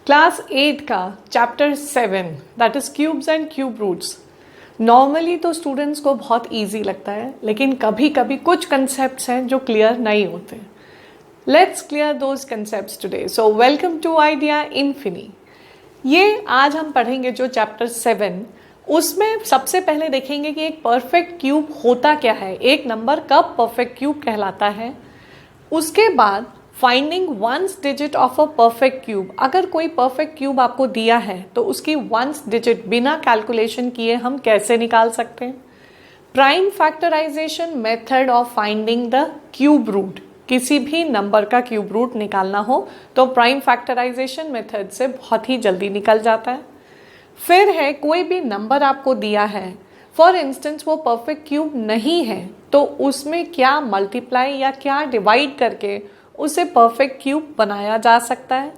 Class 8 का chapter 7 that is cubes and cube roots. Normally तो students को बहुत इजी लगता है, लेकिन कभी कभी कुछ कंसेप्ट्स हैं जो क्लियर नहीं होते। Let's clear those concepts today. So welcome to Idea Infini. ये आज हम पढ़ेंगे जो चैप्टर 7, उसमें सबसे पहले देखेंगे कि एक परफेक्ट क्यूब होता क्या है, एक नंबर कब परफेक्ट क्यूब कहलाता है। उसके बाद finding ones digit of a perfect cube. अगर कोई परफेक्ट क्यूब आपको दिया है तो उसकी वंस डिजिट बिना कैलकुलेशन किए हम कैसे निकाल सकते हैं। Prime factorization method of finding the cube root. किसी भी नंबर का क्यूब रूट निकालना हो तो प्राइम फैक्टराइजेशन मेथड से बहुत ही जल्दी निकल जाता है। फिर है कोई भी नंबर आपको दिया है, फॉर इंस्टेंस वो परफेक्ट क्यूब नहीं है, तो उसमें क्या मल्टीप्लाई या क्या डिवाइड करके उसे परफेक्ट क्यूब बनाया जा सकता है।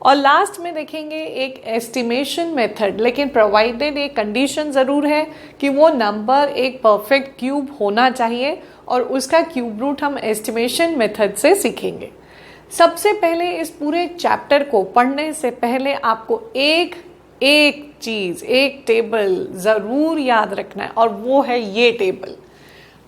और लास्ट में देखेंगे एक एस्टिमेशन मेथड, लेकिन प्रोवाइडेड एक कंडीशन ज़रूर है कि वो नंबर एक परफेक्ट क्यूब होना चाहिए, और उसका क्यूब रूट हम एस्टिमेशन मेथड से सीखेंगे। सबसे पहले इस पूरे चैप्टर को पढ़ने से पहले आपको एक चीज़, एक टेबल ज़रूर याद रखना है, और वो है ये टेबल।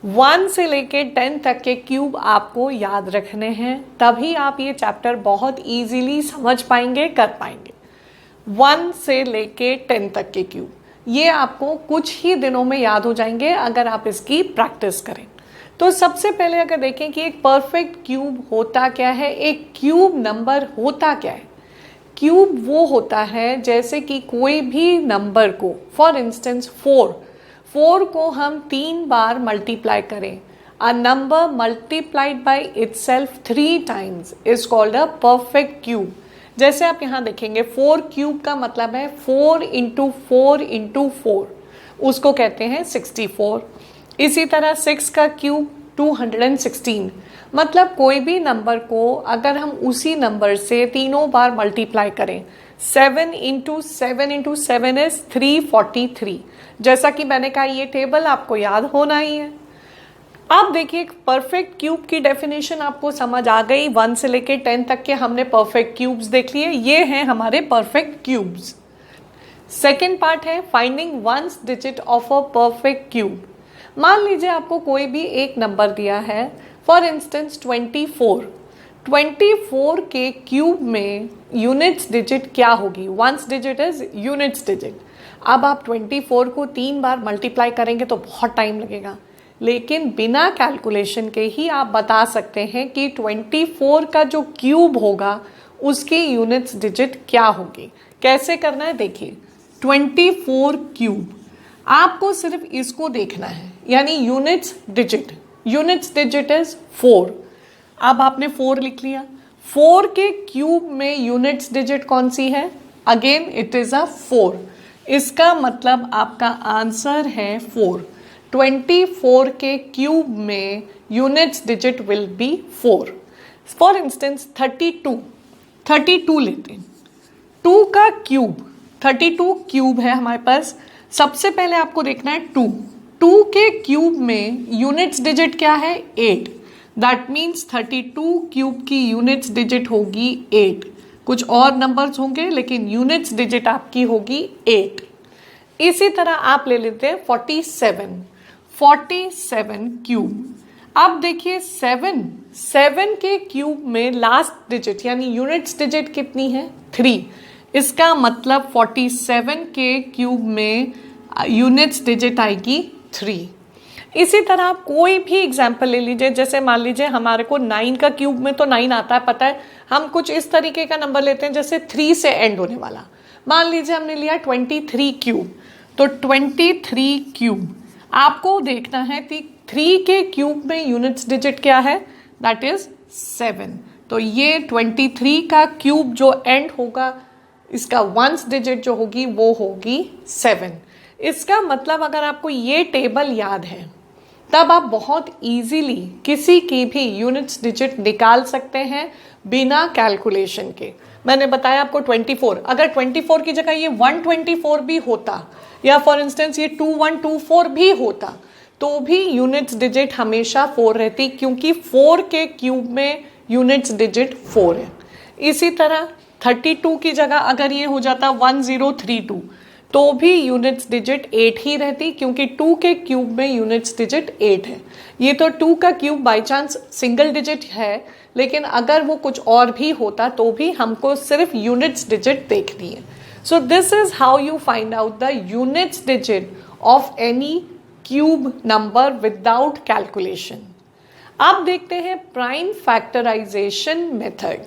1 से लेके 10 तक के क्यूब आपको याद रखने हैं, तभी आप ये चैप्टर बहुत इजीली समझ पाएंगे, कर पाएंगे। 1 से लेके 10 तक के क्यूब ये आपको कुछ ही दिनों में याद हो जाएंगे अगर आप इसकी प्रैक्टिस करें। तो सबसे पहले अगर देखें कि एक परफेक्ट क्यूब होता क्या है, एक क्यूब नंबर होता क्या है। क्यूब वो होता है जैसे कि कोई भी नंबर को, फॉर इंस्टेंस 4 को हम 3 बार मल्टीप्लाई करें, a number multiplied by itself 3 times is called a perfect cube. जैसे आप यहाँ देखेंगे 4 क्यूब का मतलब है 4 इंटू 4 इंटू 4, उसको कहते हैं 64। इसी तरह 6 का क्यूब 216, मतलब कोई भी नंबर को अगर हम उसी नंबर से तीनों बार मल्टीप्लाई करें, 7 इंटू 7 इंटू 7 इज 343। जैसा कि मैंने कहा ये टेबल आपको याद होना ही है। अब देखिए परफेक्ट क्यूब की डेफिनेशन आपको समझ आ गई। 1 से लेके 10 तक के हमने परफेक्ट क्यूब्स देख लिए, ये हैं हमारे परफेक्ट क्यूब्स। सेकेंड पार्ट है finding ones digit of a perfect cube. मान लीजिए आपको कोई भी एक नंबर दिया है, फॉर इंस्टेंस 24 के क्यूब में यूनिट्स डिजिट क्या होगी। Ones digit is units digit. अब आप 24 को 3 बार मल्टीप्लाई करेंगे तो बहुत टाइम लगेगा, लेकिन बिना कैलकुलेशन के ही आप बता सकते हैं कि 24 का जो क्यूब होगा उसकी यूनिट्स डिजिट क्या होगी। कैसे करना है देखिए, 24 क्यूब आपको सिर्फ इसको देखना है, यानी यूनिट्स डिजिट इज 4। अब आपने 4 लिख लिया। 4 के क्यूब में यूनिट्स डिजिट कौन सी है, अगेन इट इज अ 4। इसका मतलब आपका आंसर है 4। 24 के क्यूब में units digit will be 4। For instance 32 लेते हैं। 2 का क्यूब, 32 क्यूब है हमारे पास। सबसे पहले आपको देखना है 2 के क्यूब में यूनिट्स डिजिट क्या है, 8। दैट मीन्स 32 क्यूब की यूनिट्स डिजिट होगी 8। कुछ और नंबर्स होंगे लेकिन यूनिट्स डिजिट आपकी होगी 8। इसी तरह आप ले लेते हैं 47 क्यूब। अब देखिए 7 के क्यूब में लास्ट डिजिट यानी यूनिट्स डिजिट कितनी है, 3। इसका मतलब 47 के क्यूब में यूनिट्स डिजिट आएगी 3। इसी तरह आप कोई भी एग्जाम्पल ले लीजिए, जैसे मान लीजिए हमारे को 9 का क्यूब में तो 9 आता है, पता है। हम कुछ इस तरीके का नंबर लेते हैं जैसे 3 से एंड होने वाला। मान लीजिए हमने लिया 23 क्यूब, तो 23 क्यूब आपको देखना है कि 3 के क्यूब में यूनिट्स डिजिट क्या है, दैट इज 7। तो ये 23 का क्यूब जो एंड होगा, इसका वंस डिजिट जो होगी वो होगी 7। इसका मतलब अगर आपको ये टेबल याद है तब आप बहुत इजीली किसी की भी यूनिट्स डिजिट निकाल सकते हैं बिना कैलकुलेशन के। मैंने बताया आपको 24, अगर 24 की जगह ये 124 भी होता, या फॉर इंस्टेंस ये 2124 भी होता, तो भी यूनिट्स डिजिट हमेशा 4 रहती, क्योंकि 4 के क्यूब में यूनिट्स डिजिट 4 है। इसी तरह 32 की जगह अगर ये हो जाता 1032 तो भी यूनिट्स डिजिट 8 ही रहती, क्योंकि 2 के क्यूब में यूनिट्स डिजिट 8 है। ये तो 2 का cube by chance single digit है, लेकिन अगर वो कुछ और भी होता तो भी हमको सिर्फ यूनिट्स डिजिट देखनी है। So this is how you find out the units digit of any cube number without calculation. अब देखते हैं prime factorization method.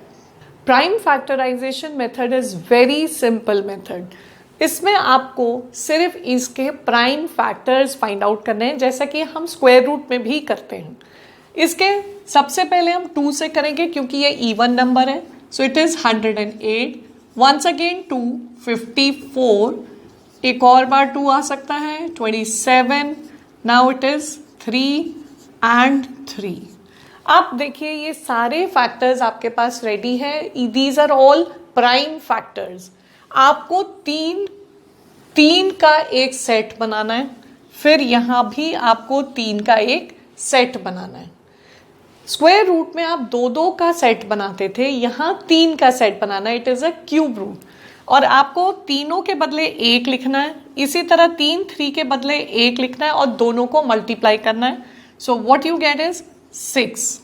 Prime factorization method is very simple method. इसमें आपको सिर्फ इसके प्राइम फैक्टर्स फाइंड आउट करने हैं, जैसा कि हम स्क्वायर रूट में भी करते हैं। इसके सबसे पहले हम 2 से करेंगे, क्योंकि ये इवन नंबर है। So it is 108, once again 2, 54, एक और बार 2 आ सकता है, 27, नाउ इट इज 3 एंड 3। अब देखिए ये सारे फैक्टर्स आपके पास रेडी है। These are all prime factors. आपको तीन का एक सेट बनाना है, फिर यहां भी आपको 3 का एक सेट बनाना है। स्क्वायर रूट में आप 2 का सेट बनाते थे, यहां 3 का सेट बनाना है। It is a cube root, और आपको तीनों के बदले 1 लिखना है। इसी तरह 3 के बदले 1 लिखना है और दोनों को मल्टीप्लाई करना है। So what you get is 6।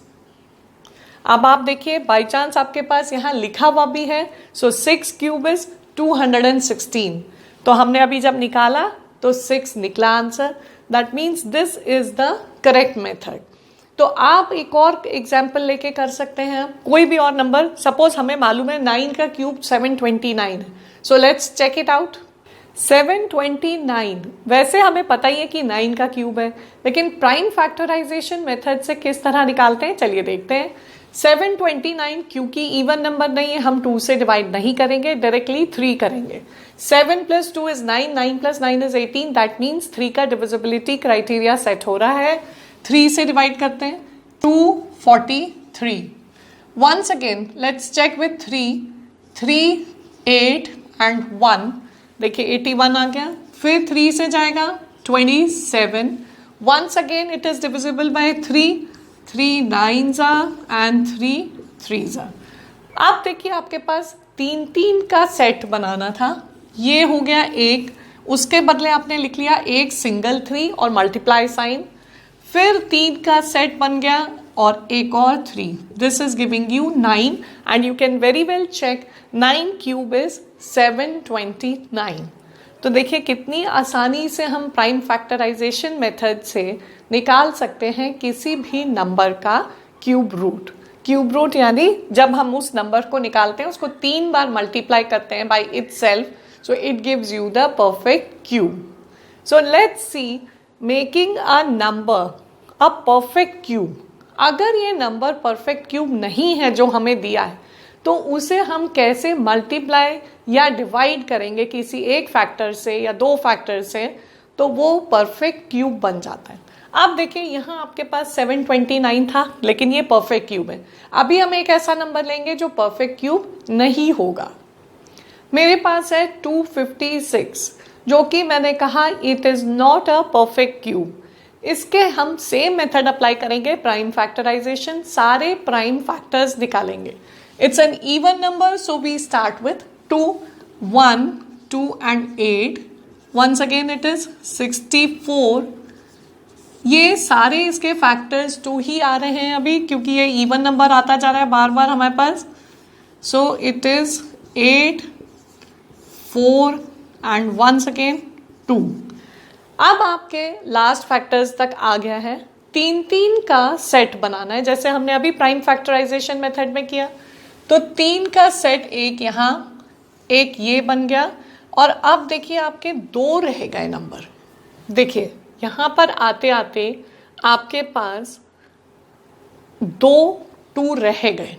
अब आप देखिए बाई चांस आपके पास यहां लिखा हुआ भी है, सो 6 क्यूब इज 216। तो हमने अभी जब निकाला तो 6 निकला answer. That means this is the correct method. तो आप एक और एग्जाम्पल लेके कर सकते हैं, कोई भी और नंबर। सपोज हमें मालूम है 9 का क्यूब 729 है। So let's check it out. 729 वैसे हमें पता ही है कि 9 का क्यूब है, लेकिन प्राइम फैक्टराइजेशन मेथड से किस तरह निकालते हैं चलिए देखते हैं। 729 क्योंकि इवन नंबर नहीं है, हम 2 से डिवाइड नहीं करेंगे, डायरेक्टली 3 करेंगे। 7 + 2 इज 9, 9 + 9 इज 18। दैट मीन्स 3 का डिविजिबिलिटी क्राइटेरिया सेट हो रहा है। 3 से डिवाइड करते हैं, 243। Once again let's check with 3, 8 and 1। देखिए 81 आ गया। फिर 3 से जाएगा 27। Once again it is divisible by 3 9s and 3 3s। अब देखिए आपके पास 3 का सेट बनाना था, ये हो गया 1। उसके बदले आपने लिख लिया एक सिंगल 3 और मल्टीप्लाई साइन। फिर 3 का सेट बन गया और एक और 3। This is giving you 9 and you can very well check 9 cube is 729। तो देखिए कितनी आसानी से हम प्राइम फैक्टराइजेशन मेथड से निकाल सकते हैं किसी भी नंबर का क्यूब रूट। क्यूब रूट यानी जब हम उस नंबर को निकालते हैं उसको 3 बार मल्टीप्लाई करते हैं by itself, so it gives you the perfect cube. So let's see making a number a perfect cube. अगर ये नंबर परफेक्ट क्यूब नहीं है जो हमें दिया है, तो उसे हम कैसे मल्टीप्लाई या डिवाइड करेंगे किसी एक फैक्टर से या 2 फैक्टर से, तो वो परफेक्ट क्यूब बन जाता है। अब देखिए यहाँ आपके पास 729 था, लेकिन ये परफेक्ट क्यूब है। अभी हम एक ऐसा नंबर लेंगे जो परफेक्ट क्यूब नहीं होगा। मेरे पास है 256, जो कि मैंने कहा it is not a perfect cube. इसके हम सेम मेथड अप्लाई करेंगे, प्राइम फैक्टराइजेशन। सारे प्राइम फैक्टर्स निकालेंगे। It's an even number, so we start with 2, 1, 2 and 8. Once again it is 64. ये सारे इसके फैक्टर्स 2 ही आ रहे हैं अभी, क्योंकि ये इवन नंबर आता जा रहा है बार बार हमारे पास। So it is 8, 4 and once again 2. अब आपके लास्ट फैक्टर्स तक आ गया है। 3 का सेट बनाना है, जैसे हमने अभी प्राइम फैक्टराइजेशन मेथड में किया। तो 3 का सेट एक यहाँ, एक ये बन गया। और अब देखिए आपके 2 रह गए नंबर। देखिए यहाँ पर आते आते आपके पास 2 रह गए,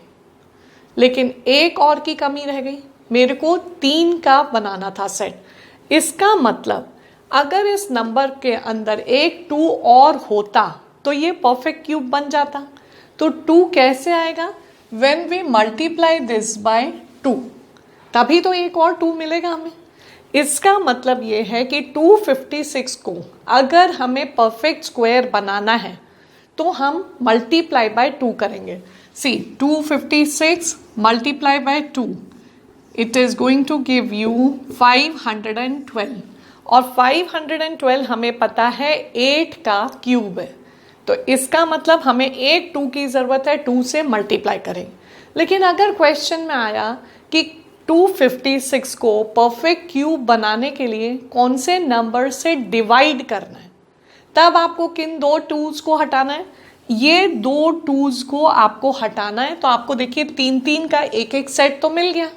लेकिन एक और की कमी रह गई। मेरे को 3 का बनाना था सेट। इसका मतलब अगर इस नंबर के अंदर एक 2 और होता तो ये परफेक्ट क्यूब बन जाता। तो 2 कैसे आएगा? When we multiply this by 2, तभी तो एक और 2 मिलेगा हमें। इसका मतलब ये है कि 256 को अगर हमें परफेक्ट स्क्वायर बनाना है तो हम मल्टीप्लाई बाय 2 करेंगे। See 256 multiply by 2, it is going to give you 512 और 512 हमें पता है 8 का क्यूब है, तो इसका मतलब हमें एक 2 की ज़रूरत है, 2 से मल्टीप्लाई करें। लेकिन अगर क्वेश्चन में आया कि 256 को परफेक्ट क्यूब बनाने के लिए कौन से नंबर से डिवाइड करना है, तब आपको किन 2 2s को हटाना है, ये 2 2s को आपको हटाना है। तो आपको देखिए 3 3 का एक एक सेट तो मिल गया।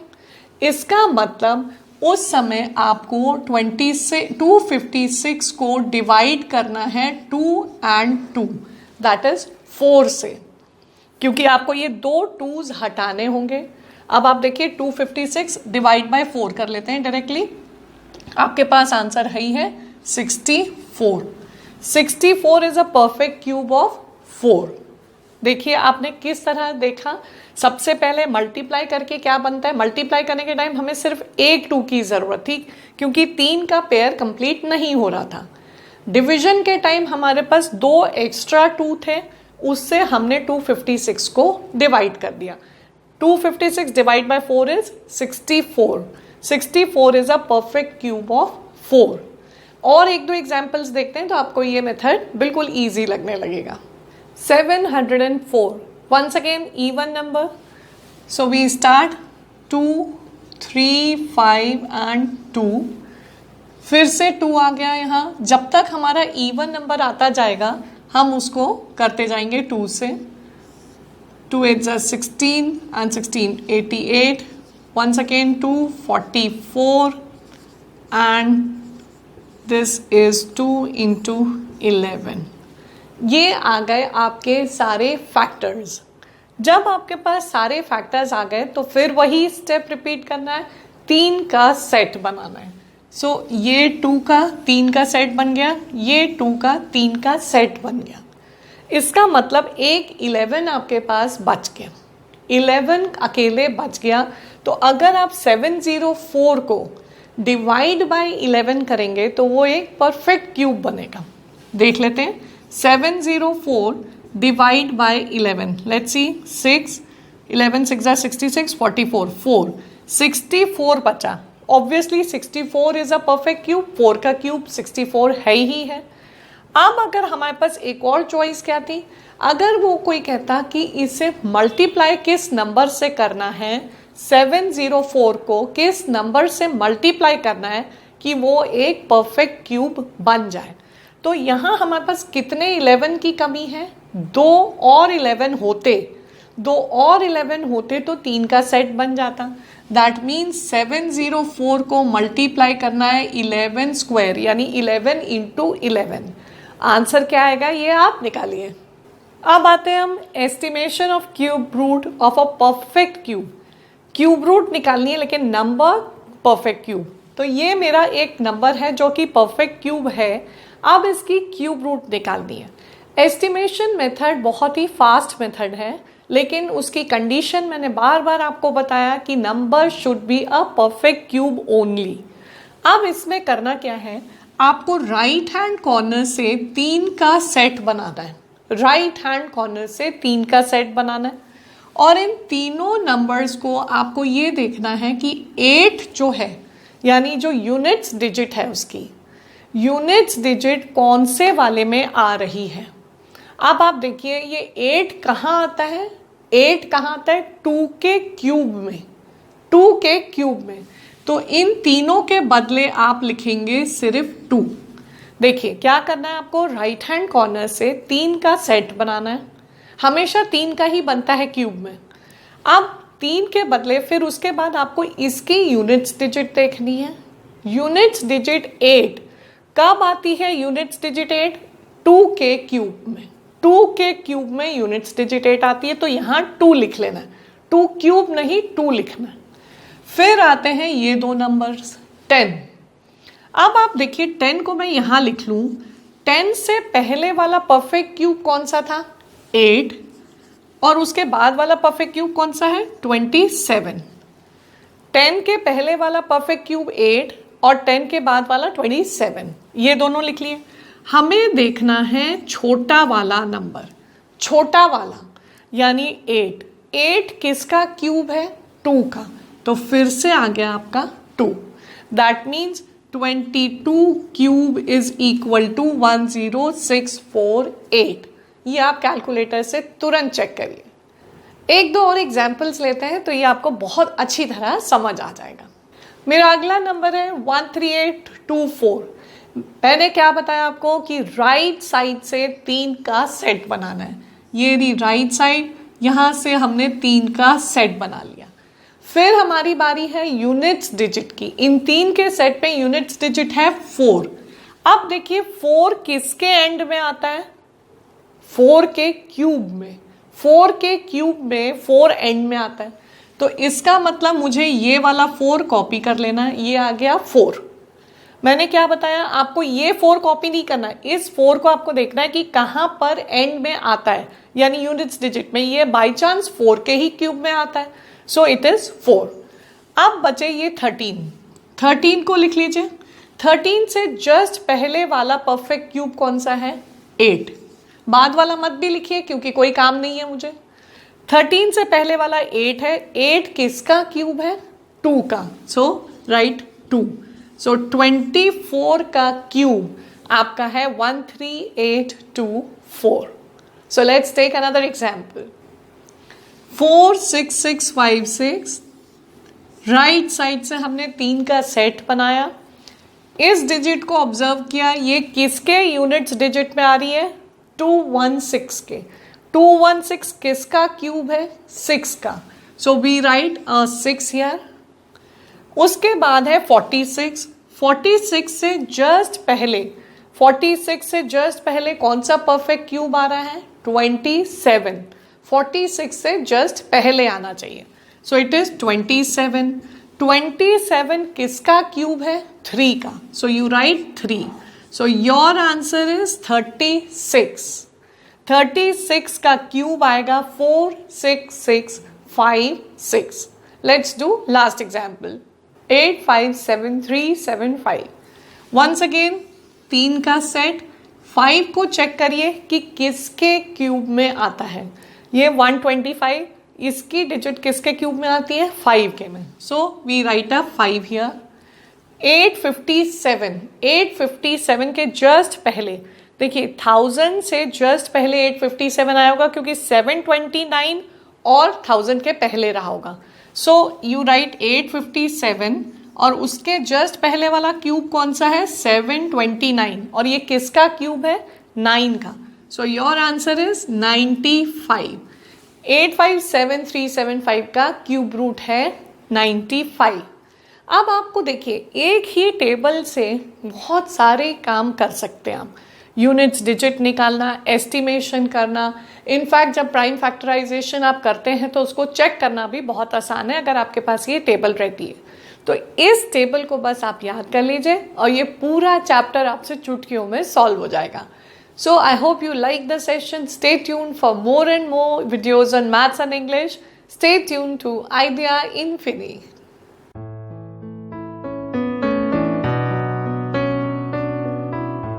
इसका मतलब उस समय आपको 256 को डिवाइड करना है 2 and 2 दैट इज 4 से, क्योंकि आपको ये 2 2s हटाने होंगे। अब आप देखिए 256 डिवाइड बाय 4 कर लेते हैं डायरेक्टली, आपके पास आंसर है 64। 64 is a perfect cube of 4। देखिए आपने किस तरह देखा, सबसे पहले मल्टीप्लाई करके क्या बनता है, मल्टीप्लाई करने के टाइम हमें सिर्फ एक 2 की जरूरत थी क्योंकि 3 का पेयर कंप्लीट नहीं हो रहा था। डिवीजन के टाइम हमारे पास 2 एक्स्ट्रा 2 थे, उससे हमने 256 को डिवाइड कर दिया। 256 divide by 4 is 64। 64 is a perfect cube of 4। और एक दो एग्जाम्पल्स देखते हैं तो आपको ये मेथड बिल्कुल ईजी लगने लगेगा। 704, once again even number, so we start 2 3 5 and 2, फिर से 2 आ गया यहाँ। जब तक हमारा इवन नंबर आता जाएगा हम उसको करते जाएंगे 2 से। 2 8 16 and 16 88, once again 2 44 and this is 2 into 11। ये आ गए आपके सारे फैक्टर्स। जब आपके पास सारे फैक्टर्स आ गए तो फिर वही स्टेप रिपीट करना है, 3 का सेट बनाना है। सो ये 2 का 3 का सेट बन गया, ये 2 का 3 का सेट बन गया। इसका मतलब एक 11 आपके पास बच गया, 11 अकेले बच गया। तो अगर आप 704 को डिवाइड बाय 11 करेंगे तो वो एक परफेक्ट क्यूब बनेगा। देख लेते हैं 704 डिवाइड बाय 11, लेट्स सी 6 11 6 66 44 4 64 बचा। Obviously 64 is a perfect cube, 4 का क्यूब 64 है ही है। अब अगर हमारे पास एक और चॉइस क्या थी, अगर वो कोई कहता कि इसे मल्टीप्लाई किस नंबर से करना है, 704 को किस नंबर से मल्टीप्लाई करना है कि वो एक परफेक्ट क्यूब बन जाए, तो यहाँ हमारे पास कितने 11 की कमी है, 2 और 11 होते तो 3 का सेट बन जाता। दैट मीन्स 704 को मल्टीप्लाई करना है 11 स्क्वायर, यानी 11 इंटू 11। आंसर क्या आएगा ये आप निकालिए। अब आते हैं हम estimation of cube root of a perfect cube. Cube root निकालनी है लेकिन नंबर परफेक्ट क्यूब। तो ये मेरा एक नंबर है जो कि परफेक्ट क्यूब है, अब इसकी क्यूब रूट निकालनी है। एस्टिमेशन मेथड बहुत ही फास्ट मेथड है, लेकिन उसकी कंडीशन मैंने बार बार आपको बताया कि number should be a perfect cube only. अब इसमें करना क्या है, आपको राइट हैंड कॉर्नर से 3 का सेट बनाना है। राइट हैंड कॉर्नर से 3 का सेट बनाना है और इन तीनों नंबर्स को आपको ये देखना है कि 8 जो है, यानी जो यूनिट्स डिजिट है उसकी यूनिट्स डिजिट कौन से वाले में आ रही है। अब आप देखिए ये 8 कहाँ आता है, 8 कहाँ आता है 2 के क्यूब में, 2 के क्यूब में। तो इन तीनों के बदले आप लिखेंगे सिर्फ 2। देखिए क्या करना है आपको, राइट हैंड कॉर्नर से 3 का सेट बनाना है। हमेशा 3 का ही बनता है क्यूब में। अब 3 के बदले फिर उसके बाद आपको इसकी यूनिट्स डिजिट देखनी है। यूनिट्स डिजिट 8 कब आती है, यूनिट्स डिजिट 8 2 के क्यूब में। 2 के क्यूब में यूनिट्स डिजिट 8 आती है, तो यहाँ 2 लिख लेना है, 2 क्यूब नहीं 2 लिखना है। फिर आते हैं ये दो नंबर्स 10। अब आप देखिए 10 को मैं यहाँ लिख लूँ, 10 से पहले वाला परफेक्ट क्यूब कौन सा था 8, और उसके बाद वाला परफेक्ट क्यूब कौन सा है 27। 10 के पहले वाला परफेक्ट क्यूब 8 और 10 के बाद वाला 27, ये दोनों लिख लिए। हमें देखना है छोटा वाला नंबर, छोटा वाला यानी 8। 8 किसका क्यूब है 2 का, तो फिर से आ गया आपका 2। That means 22 cube is equal to 10648। ये आप कैलकुलेटर से तुरंत चेक करिए। एक दो और एग्जाम्पल्स लेते हैं तो ये आपको बहुत अच्छी तरह समझ आ जाएगा। मेरा अगला नंबर है 13824। मैंने क्या बताया आपको कि राइट साइड से 3 का सेट बनाना है। ये रही राइट साइड, यहां से हमने 3 का सेट बना लिया। फिर हमारी बारी है यूनिट्स डिजिट की। इन 3 के सेट पे यूनिट्स डिजिट है 4। अब देखिए 4 किसके एंड में आता है? 4 के क्यूब में। 4 के क्यूब में 4 एंड में आता है, तो इसका मतलब मुझे ये वाला 4 कॉपी कर लेना है। ये आ गया 4। मैंने क्या बताया आपको? ये 4 कॉपी नहीं करना है, इस 4 को आपको देखना है कि कहां पर एंड में आता है, यानी यूनिट्स डिजिट में। ये बाय चांस 4 के ही क्यूब में आता है, सो इट इज 4। अब बचे ये 13। 13 को लिख लीजिए। 13 से जस्ट पहले वाला परफेक्ट क्यूब कौन सा है? 8। बाद वाला मत भी लिखिए क्योंकि कोई काम नहीं है मुझे। 13 से पहले वाला 8 है। 8 किसका क्यूब है? 2 का, सो राइट 2। सो 24 का क्यूब आपका है 13824। So let's take another example. 46656। Right side से हमने 3 का सेट बनाया। इस डिजिट को ऑब्जर्व किया, ये किसके यूनिट्स डिजिट में आ रही है? 216 के। 216 किसका क्यूब है? 6 का, सो वी राइट 6 हियर। उसके बाद है 46। 46 से जस्ट पहले कौन सा परफेक्ट क्यूब आ रहा है? 27। 46 से जस्ट पहले आना चाहिए, सो इट इज 27। 27 किसका क्यूब है? 3 का, so you write 3। So your answer is 36। 36 का क्यूब आएगा 46656। Let's do last example. 857375। Once again 3 का सेट। 5 को चेक करिए कि किसके क्यूब में आता है। ये 125, इसकी डिजिट किसके क्यूब में आती है? 5 के में, so we write a 5 here. 857। 857 के जस्ट पहले देखिए 1000 से जस्ट पहले 857 आया होगा क्योंकि 729 और 1000 के पहले रहा होगा, सो यू राइट 857 और उसके जस्ट पहले वाला क्यूब कौन सा है? 729 और ये किसका क्यूब है? 9 का, सो योर आंसर इज 95। 857375 का क्यूब रूट है 95। अब आपको देखिए एक ही टेबल से बहुत सारे काम कर सकते हैं आप। यूनिट्स डिजिट निकालना, एस्टिमेशन करना, इनफैक्ट जब प्राइम फैक्टराइजेशन आप करते हैं तो उसको चेक करना भी बहुत आसान है अगर आपके पास ये टेबल रहती है। तो इस टेबल को बस आप याद कर लीजिए और ये पूरा चैप्टर आपसे चुटकियों में सॉल्व हो जाएगा। So I hope you like the session. Stay tuned for more and more videos on maths and English. Stay tuned to Idea Infinity.